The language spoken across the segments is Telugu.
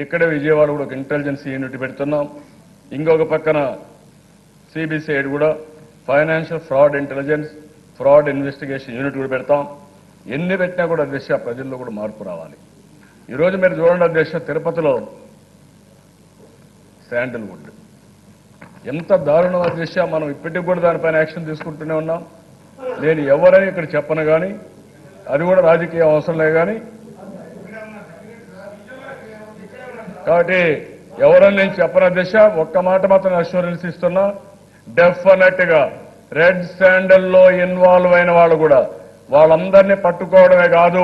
ఇక్కడే విజయవాడ కూడా ఒక ఇంటెలిజెన్స్ యూనిట్ పెడుతున్నాం. ఇంకొక పక్కన సిబిసిఐడి కూడా financial fraud intelligence fraud investigation unit కూడా పెడతాం. ఎన్ని పెట్టినా కూడా దిశ ప్రజల్లో కూడా మార్పు రావాలి. ఈరోజు మీరు చూడండి దిశ తిరుపతిలో శాండిల్వుడ్ ఎంత దారుణం దిశ. మనం ఇప్పటికి కూడా దానిపైన యాక్షన్ తీసుకుంటూనే ఉన్నాం. నేను ఎవరని ఇక్కడ చెప్పను కానీ అది కూడా రాజకీయ అవసరం లేదు కానీ కాబట్టి ఎవరని నేను చెప్పన దిశ ఒక్క మాట మాత్రం అష్యూరెన్స్ ఇస్తున్నా. డెఫినెట్ గా రెడ్ శాండల్లో ఇన్వాల్వ్ అయిన వాళ్ళు కూడా వాళ్ళందరినీ పట్టుకోవడమే కాదు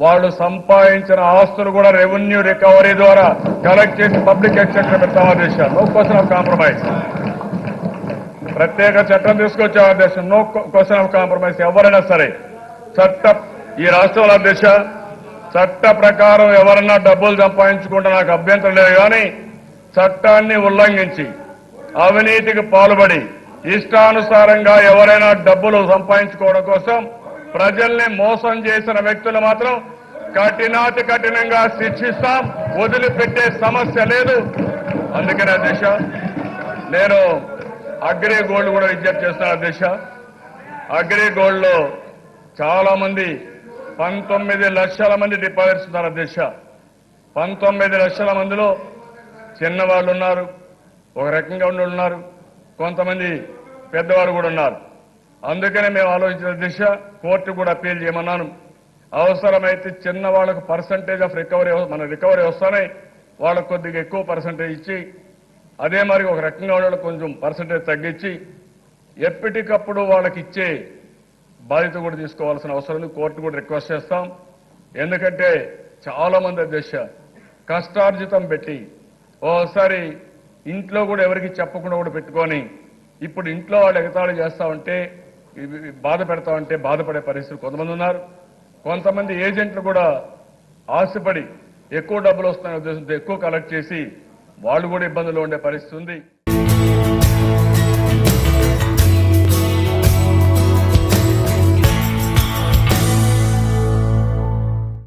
వాళ్ళు సంపాదించిన ఆస్తులు కూడా రెవెన్యూ రికవరీ ద్వారా కలెక్ట్ చేసి పబ్లిక్ ఎక్స్చెంబర్ పెడతామా Disha. No question of compromise. ప్రత్యేక చట్టం తీసుకొచ్చామా Disha. No question of compromise. ఎవరైనా సరే ఈ రాష్ట్రంలో దిశ చట్ట ప్రకారం ఎవరన్నా డబ్బులు సంపాదించుకుంటే నాకు అభ్యంతరం లేదు కానీ చట్టాన్ని ఉల్లంఘించి అవినీతికి పాల్పడి ఇష్టానుసారంగా ఎవరైనా డబ్బులు సంపాదించుకోవడం కోసం ప్రజల్ని మోసం చేసిన వ్యక్తులు మాత్రం కఠినాతి కఠినంగా శిక్షిస్తాం. వదిలిపెట్టే సమస్య లేదు. అందుకనే దిశ నేను అగ్రి గోల్డ్ కూడా విజ్ఞప్తి చేస్తున్నా దిశ. అగ్రి గోల్డ్ లో చాలా మంది 19 లక్షల మంది డిపాజిట్స్ ఉన్నారు దిశ. 19 లక్షల మందిలో చిన్నవాళ్ళు ఉన్నారు, ఒక రకంగా ఉన్నారు, కొంతమంది పెద్దవాళ్ళు కూడా ఉన్నారు. అందుకనే మేము ఆలోచించిన దిశ కోర్టు కూడా అప్పీల్ చేయమన్నాను. అవసరమైతే చిన్న వాళ్ళకు పర్సంటేజ్ ఆఫ్ రికవరీ మన రికవరీ వస్తానే వాళ్ళకు కొద్దిగా ఎక్కువ పర్సంటేజ్ ఇచ్చి అదే మరి ఒక రకంగా వాళ్ళకి కొంచెం పర్సంటేజ్ తగ్గించి ఎప్పటికప్పుడు వాళ్ళకి ఇచ్చే బాధ్యత కూడా తీసుకోవాల్సిన అవసరం ఉంది. కోర్టు కూడా రిక్వెస్ట్ చేస్తాం. ఎందుకంటే చాలా మంది దిశ కష్టార్జితం పెట్టి ఓసారి ఇంట్లో కూడా ఎవరికి చెప్పకుండా కూడా పెట్టుకొని ఇప్పుడు ఇంట్లో వాళ్ళు ఎగతాళి చేస్తామంటే బాధ పెడతామంటే బాధపడే పరిస్థితి కొంతమంది ఉన్నారు. కొంతమంది ఏజెంట్లు కూడా ఆశపడి ఎక్కువ డబ్బులు వస్తున్న ఉద్దేశంతో ఎక్కువ కలెక్ట్ చేసి వాళ్ళు కూడా ఇబ్బందులు ఉండే పరిస్థితి ఉంది.